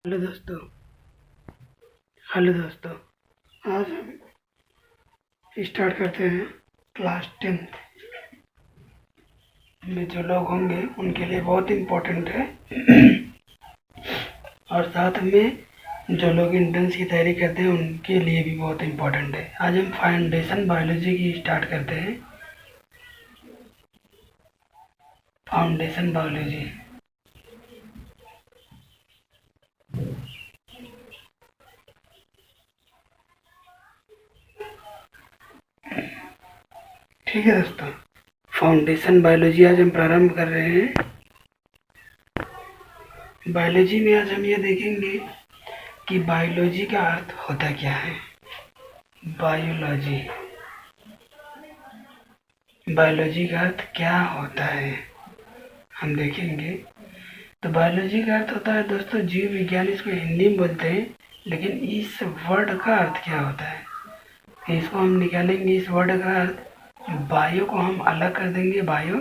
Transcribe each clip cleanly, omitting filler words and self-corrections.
Hello दोस्तों। Hello दोस्तों, आज हम स्टार्ट करते हैं क्लास 10th में जो लोग होंगे उनके लिए बहुत इम्पोर्टेंट है और साथ में जो लोग एंट्रेंस की तैयारी करते हैं उनके लिए भी बहुत इम्पोर्टेंट है। आज हम फाउंडेशन बायोलॉजी की स्टार्ट करते हैं। फाउंडेशन बायोलॉजी ठीक है दोस्तों। फाउंडेशन बायोलॉजी आज हम प्रारंभ कर रहे हैं। बायोलॉजी में आज हम ये देखेंगे कि बायोलॉजी का अर्थ होता क्या है। बायोलॉजी बायोलॉजी का अर्थ क्या होता है हम देखेंगे। तो बायोलॉजी का अर्थ होता है दोस्तों जीव विज्ञान, इसको हिंदी में बोलते हैं, लेकिन इस वर्ड का अर्थ क्या होता है तो इसको हम निकालेंगे। इस वर्ड का अर्थ बायो को हम अलग कर देंगे बायो,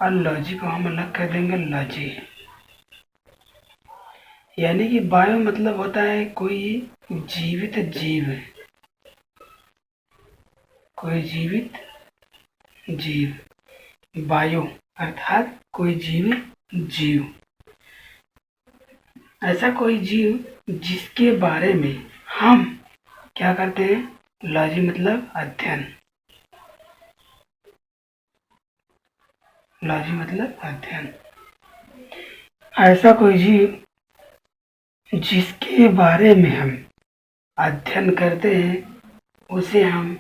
और लॉजी को हम अलग कर देंगे लॉजी। यानी कि बायो मतलब होता है कोई जीवित जीव, कोई जीवित जीव। बायो अर्थात कोई जीवित जीव, ऐसा कोई जीव जिसके बारे में हम क्या करते हैं। लॉजी मतलब अध्ययन, लॉजी मतलब अध्ययन। ऐसा कोई जीव जिसके बारे में हम अध्ययन करते हैं उसे हम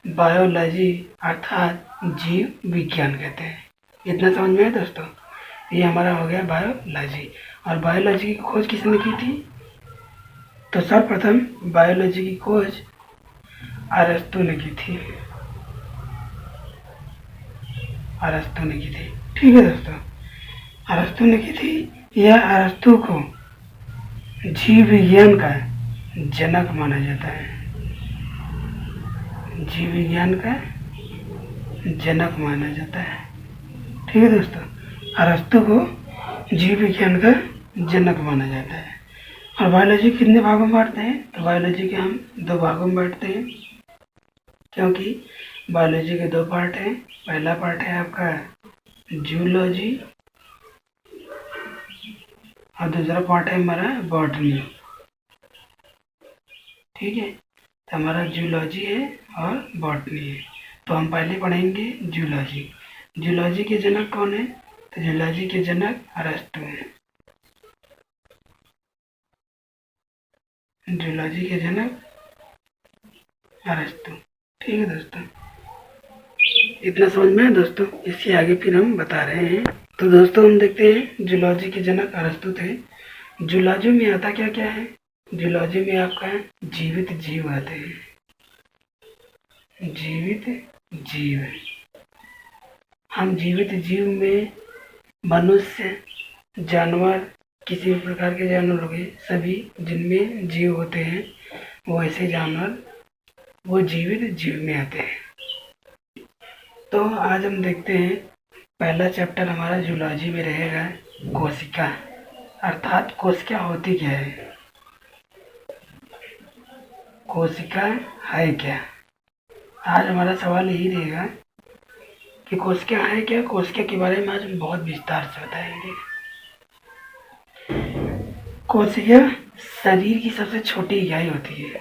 बायोलॉजी अर्थात जीव विज्ञान कहते हैं। इतना समझ में है दोस्तों। ये हमारा हो गया बायोलॉजी। और बायोलॉजी की खोज किसने की थी तो सर्वप्रथम बायोलॉजी की खोज अरस्तु ने की थी। अरस्तु ने की थी, ठीक है दोस्तों। अरस्तु ने की थी। यह अरस्तु को जीव विज्ञान का जनक माना जाता है। जीव विज्ञान का जनक माना जाता है, ठीक है दोस्तों। अरस्तु को जीव विज्ञान का जनक माना जाता है। और बायोलॉजी कितने भागों में बांटते हैं तो बायोलॉजी के हम 2 भागों में बांटते हैं, क्योंकि बायोलॉजी के 2 पार्ट हैं। पहला पार्ट है आपका जूलॉजी और दूसरा पार्ट है हमारा बॉटनी, ठीक है। तो हमारा जूलॉजी है और बॉटनी है। तो हम पहले पढ़ेंगे जूलॉजी। जूलॉजी के जनक कौन है तो जूलॉजी के जनक अरस्तु हैं। जूलॉजी के जनक अरस्तु, ठीक है दोस्तों। इतना समझ में है दोस्तों। इसके आगे फिर हम बता रहे हैं। तो दोस्तों हम देखते हैं जूलॉजी के जनक अरस्तु थे। जूलॉजी में आता क्या क्या है। जूलॉजी में आपका जीवित जीव आते हैं। जीवित जीव, हम जीवित जीव में मनुष्य, जानवर, किसी भी प्रकार के जानवर हो गए, सभी जिनमें जीव होते हैं वो ऐसे जानवर वो जीवित जीव में आते हैं। तो आज हम देखते हैं पहला चैप्टर हमारा जूलॉजी में रहेगा कोशिका, अर्थात कोशिका होती क्या है। कोशिका है क्या। आज हमारा सवाल यही रहेगा कि कोशिका है क्या। कोशिका के बारे में आज हम बहुत विस्तार से बताएंगे। कोशिका शरीर की सबसे छोटी इकाई होती है।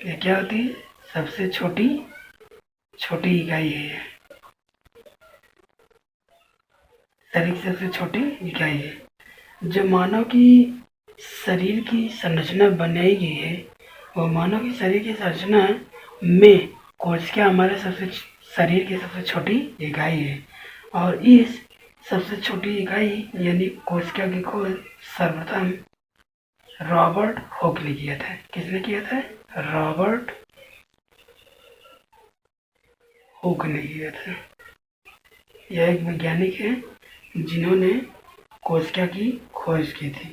ये क्या होती है सबसे छोटी इकाई है। शरीर की सबसे छोटी इकाई है। जो मानव की शरीर की संरचना बनाई गई है वो मानव की शरीर की संरचना में कोशिका हमारे शरीर की सबसे छोटी इकाई है। और इस सबसे छोटी इकाई यानी कोशिका की खोज सर्वप्रथम रॉबर्ट हुक ने किया था। किसने किया था रॉबर्ट हुक ने किया था। यह एक वैज्ञानिक है जिन्होंने कोशिका की खोज की थी।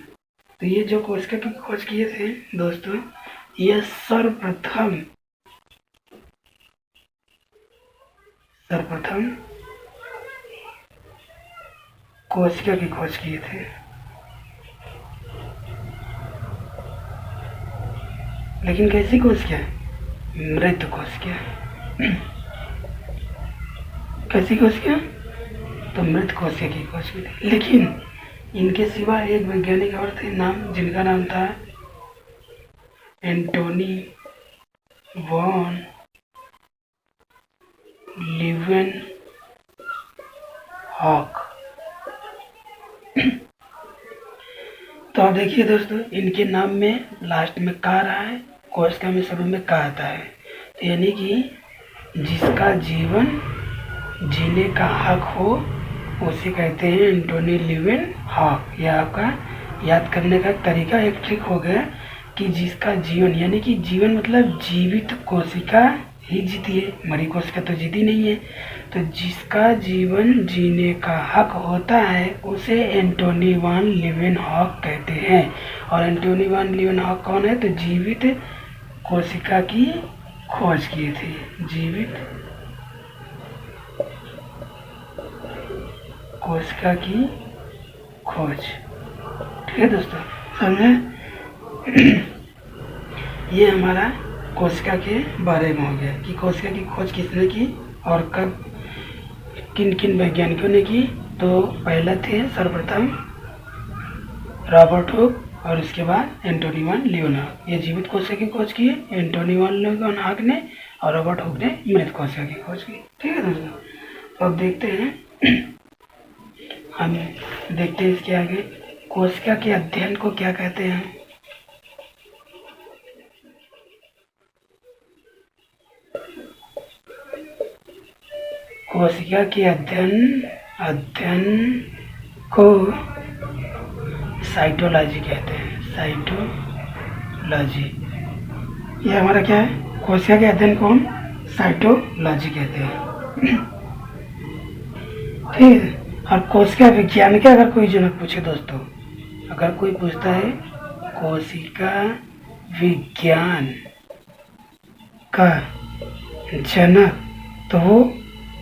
तो ये जो कोशिका की खोज किए थे दोस्तों, यह सर्वप्रथम कोशिका की खोज किए थे। लेकिन कैसी कोशिका? मृत कोशिका। कैसी कोशिका? तो मृत कोशिका की कोशिका थी। लेकिन इनके सिवा एक वैज्ञानिक और थे नाम, जिनका नाम था एंटोनी वॉन लीवेनहॉक। तो आप देखिए दोस्तों, इनके नाम में लास्ट में का रहा है, कोशिका में शुरू में का आता है। तो यानी कि जिसका जीवन जीने का हक हो उसे कहते हैं एंटोनी लीवेनहॉक। यह आपका याद करने का तरीका एक ट्रिक हो गया कि जिसका जीवन, यानी कि जीवन मतलब जीवित कोशिका ही जीती है, मरी कोशिका तो जीती नहीं है। तो जिसका जीवन जीने का हक होता है उसे एंटोनी वॉन लीवेनहॉक कहते हैं। और एंटोनी वॉन लीवेनहॉक कौन है? तो जीवित कोशिका की खोज किए थे। जीवित कोशिका की खोज। ठीक है दोस्तों, समझे? ये हमारा कोशिका के बारे में हो गया कि कोशिका की खोज किसने की और कब, किन किन वैज्ञानिकों ने की। तो पहला थे सर्वप्रथम रॉबर्ट हुक और उसके बाद एंटोनी वॉन लीवेनहॉक। ये जीवित कोशिका की खोज की है एंटोनी वॉन लीवेनहॉक ने, और रॉबर्ट हुक ने मृत कोशिका की खोज की। ठीक है दोस्तों, तो अब देखते हैं, हम देखते हैं इसके आगे कोशिका के अध्ययन को क्या कहते हैं। कोशिका के अध्ययन को साइटोलॉजी कहते हैं। साइटोलॉजी, ये हमारा क्या है? कोशिका के अध्ययन को हम साइटोलॉजी कहते हैं। ठीक है। और कोशिका विज्ञान के अगर कोई जनक पूछे दोस्तों, अगर कोई पूछता है कोशिका विज्ञान का जनक, तो वो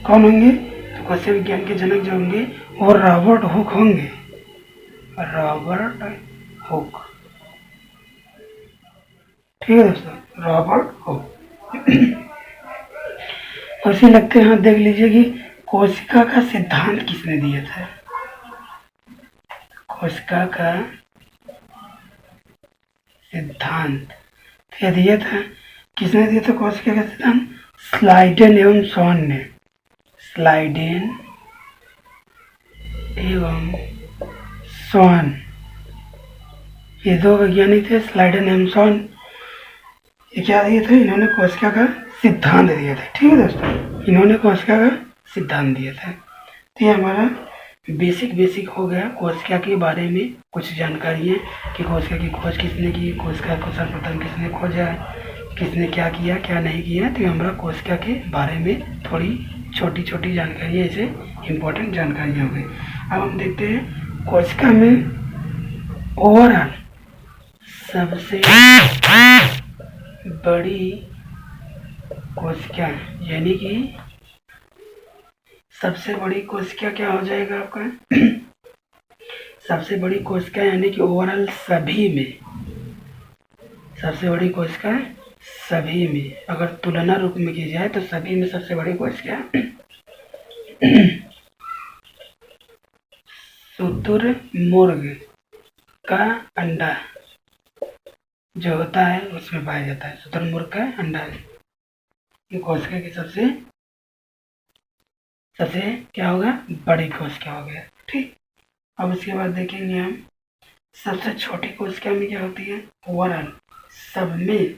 कौन होंगे? तो कोशिका विज्ञान के जनक जो होंगे वो रॉबर्ट हुक होंगे। Robert Hooke. ठीक है दोस्तों, रॉबर्ट हुक। उसी लगते हैं, देख लीजिए कि कोशिका का सिद्धांत किसने दिया था? कोशिका का सिद्धांत क्या दिया था? किसने दिया था कोशिका का सिद्धांत? स्लाइडेन एवं सॉन ने। स्लाइडेन एवं सॉन, ये दो वैज्ञानिक थे, स्लाइडेन एवं सॉन। ये क्या दिए थे? इन्होंने कोशिका का सिद्धांत दिया था। ठीक है दोस्तों, इन्होंने कोशिका का सिद्धांत दिया था। तो ये हमारा बेसिक हो गया कोशिका के बारे में कुछ जानकारियाँ कि कोशिका की खोज किसने की, कोशिका को सर्वप्रथम किसने खोजा, किसने क्या किया क्या नहीं किया। तो ये हमारा कोशिका के बारे में थोड़ी छोटी छोटी जानकारियाँ, ऐसे इम्पोर्टेंट जानकारियाँ हो गई। अब हम देखते हैं कोशिका में ओवरऑल सबसे बड़ी कोशिका, यानी कि सबसे बड़ी कोशिका क्या हो जाएगा आपका? सबसे बड़ी कोशिका यानी कि ओवरऑल सभी में, सबसे बड़ी कोशिका सभी में, अगर तुलना रूप में की जाए तो सभी में सबसे बड़ी कोशिका शुतुरमुर्ग का अंडा जो होता है उसमें पाया जाता है। शुतुरमुर्ग का अंडा ये कोशिका की सबसे क्या होगा? बड़ी कोशिका हो गया। ठीक। अब उसके बाद देखेंगे हम सबसे छोटी कोशिका में क्या होती है? ओवरऑल सब में,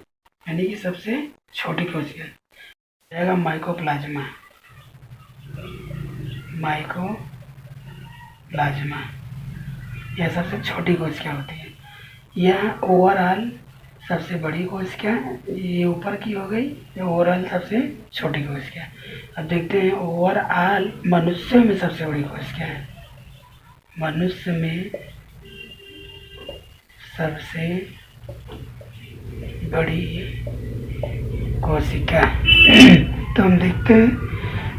यानी कि सबसे छोटी कोशिका रहेगा माइकोप्लाज्मा। माइकोप्लाज्मा यह सबसे छोटी कोशिका होती है। यह ओवरऑल सबसे बड़ी कोशिका, ये ऊपर की हो गई, ये ओवरऑल सबसे छोटी कोशिका। अब देखते हैं ओवरऑल मनुष्य में सबसे बड़ी कोशिका है। मनुष्य में सबसे बड़ी कोशिका तो हम देखते हैं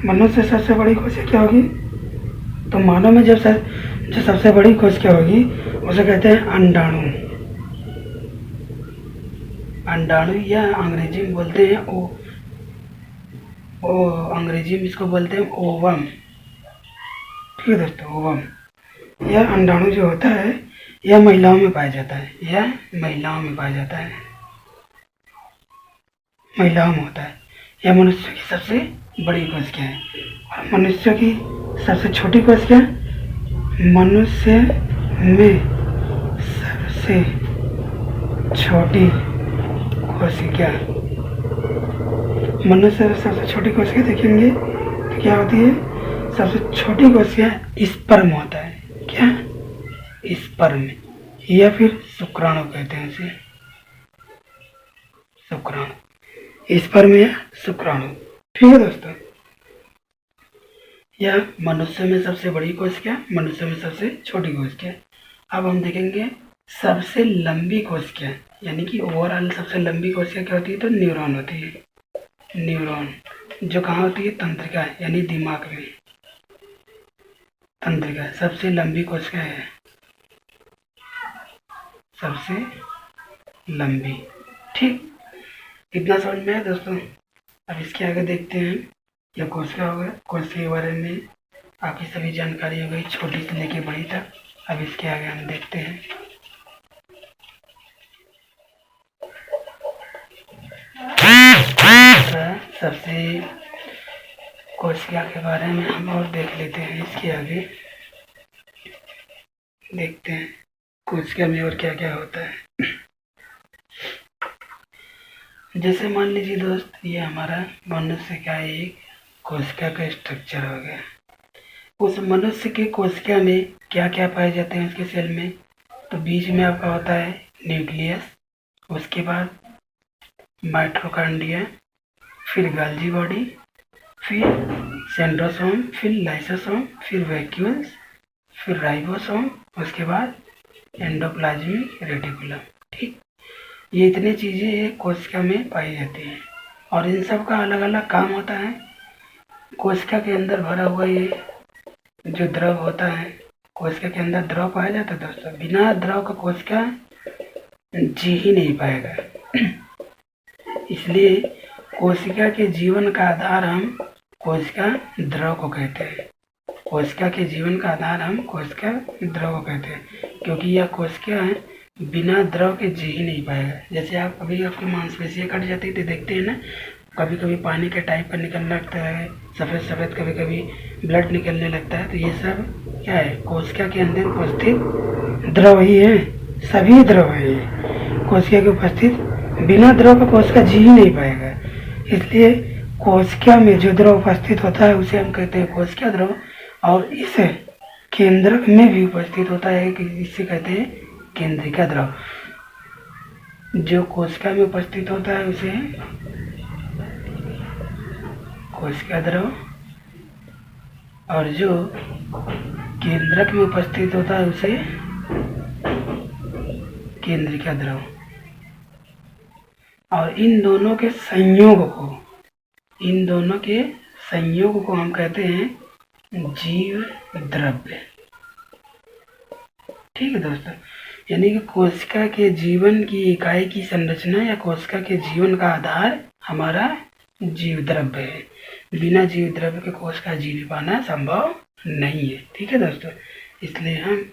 मनुष्य से सबसे बड़ी कोशिका क्या होगी? तो मानव में जो सबसे बड़ी कोशिका होगी उसे कहते हैं अंडाणु। अंडाणु या अंग्रेजी में बोलते हैं अंग्रेजी में इसको बोलते हैं ओवम। ठीक है दोस्तों, ओवम। यह अंडाणु जो होता है यह महिलाओं में पाया जाता है, यह महिलाओं में पाया जाता है, महिलाओं में होता है। यह मनुष्य की सबसे बड़ी कोशिका है और मनुष्य की सबसे छोटी कोशिका मनुष्य में सबसे छोटी कोशिका, मनुष्य में सबसे छोटी कोशिका देखेंगे तो क्या होती है? सबसे छोटी कोशिका स्पर्म होता है। क्या? स्पर्म या फिर शुक्राणु कहते हैं इसे, शुक्राणु, स्पर्म या शुक्राणु। ठीक है दोस्तों, यह मनुष्य में सबसे बड़ी कोशिका, मनुष्य में सबसे छोटी कोशिका। अब हम देखेंगे सबसे लंबी कोशिका, यानी कि ओवरऑल सबसे लंबी कोशिका क्या होती है? तो न्यूरॉन होती है। न्यूरॉन जो कहाँ होती है? तंत्रिका, यानी दिमाग में। तंत्रिका सबसे लंबी कोशिका है, सबसे लंबी। ठीक, इतना समझ में है दोस्तों। अब इसके आगे देखते हैं, यह कोशिका हो गया, कोशिका के बारे में आपकी सभी जानकारी हो गई, छोटी से लेके बड़ी तक। अब इसके आगे हम देखते हैं सबसे कोशिका के बारे में हम और देख लेते हैं। इसके आगे देखते हैं कोशिका में और क्या क्या होता है। जैसे मान लीजिए दोस्त, ये हमारा मनुष्य का एक कोशिका का स्ट्रक्चर हो गया। उस मनुष्य के कोशिका में क्या क्या पाए जाते हैं उसके सेल में? तो बीच में आपका होता है न्यूक्लियस, उसके बाद माइटोकॉन्ड्रिया, फिर गाल्जी बॉडी, फिर सेंट्रोसोम, फिर लाइसोसोम, फिर वैक्यूल्स, फिर राइबोसोम, उसके बाद एंडोप्लाज्मिक रेटिकुलम। ठीक, ये इतनी चीज़ें एक कोशिका में पाई जाती हैं और इन सब का अलग अलग काम होता है। कोशिका के अंदर भरा हुआ ये जो द्रव होता है, कोशिका के अंदर द्रव पाया जाता है दोस्तों। बिना द्रव का कोशिका जी ही नहीं पाएगा। इसलिए कोशिका के जीवन का आधार हम कोशिका द्रव को कहते हैं। कोशिका के जीवन का आधार हम कोशिका द्रव को कहते हैं, क्योंकि यह कोशिका है बिना द्रव के जी ही नहीं पाएगा। जैसे आप कभी आपकी मांसपेशियाँ कट जाती है तो देखते हैं ना, कभी कभी पानी के टाइप का निकलने लगता है, सफ़ेद सफ़ेद, कभी कभी ब्लड निकलने लगता है। तो ये सब क्या है? कोशिका के अंदर उपस्थित द्रव ही है, सभी द्रव है ये कोशिका के उपस्थित। बिना द्रव का कोशिका जी ही नहीं पाएगा। इसलिए कोशिका में जो द्रव उपस्थित होता है उसे हम कहते हैं कोशिका द्रव, और इस केंद्रक में भी उपस्थित होता है कि इसे कहते हैं केंद्रिका द्रव। जो कोशिका में उपस्थित होता है उसे कोशिका द्रव, और जो केंद्रक में उपस्थित होता है उसे केंद्रिका द्रव। और इन दोनों के संयोग को हम कहते हैं जीव द्रव्य। ठीक है दोस्तों, यानी कि कोशिका के जीवन की इकाई की संरचना या कोशिका के जीवन का आधार हमारा जीव द्रव्य है। बिना जीव द्रव्य के कोशिका जी पाना संभव नहीं है। ठीक है दोस्तों, इसलिए हम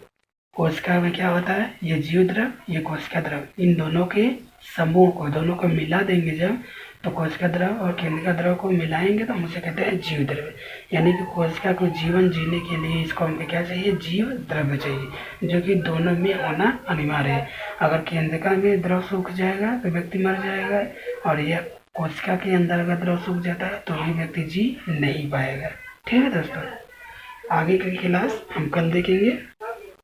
कोशिका में क्या होता है? ये जीव द्रव, ये कोशिका द्रव, इन दोनों के समूह को, दोनों को मिला देंगे जब, तो कोशिका द्रव और केंद्रिका द्रव को मिलाएंगे तो हम उसे कहते हैं जीव द्रव्य। यानी कि कोशिका को जीवन जीने के लिए इसको हमको क्या चाहिए? जीव द्रव्य चाहिए, जो कि दोनों में होना अनिवार्य है। अगर केंद्रिका में द्रव सूख जाएगा तो व्यक्ति मर जाएगा, और यह कोशिका के अंदर अगर द्रव सूख जाता है तो भी व्यक्ति जी नहीं पाएगा। ठीक है दोस्तों, आगे की क्लास हम कल देखेंगे।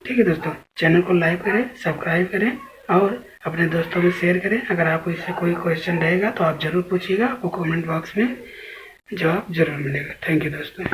ठीक है दोस्तों, चैनल को लाइक करें, सब्सक्राइब करें और अपने दोस्तों में शेयर करें। अगर आपको इससे कोई क्वेश्चन रहेगा तो आप ज़रूर पूछिएगा, आपको कमेंट बॉक्स में जवाब जरूर मिलेगा। थैंक यू दोस्तों।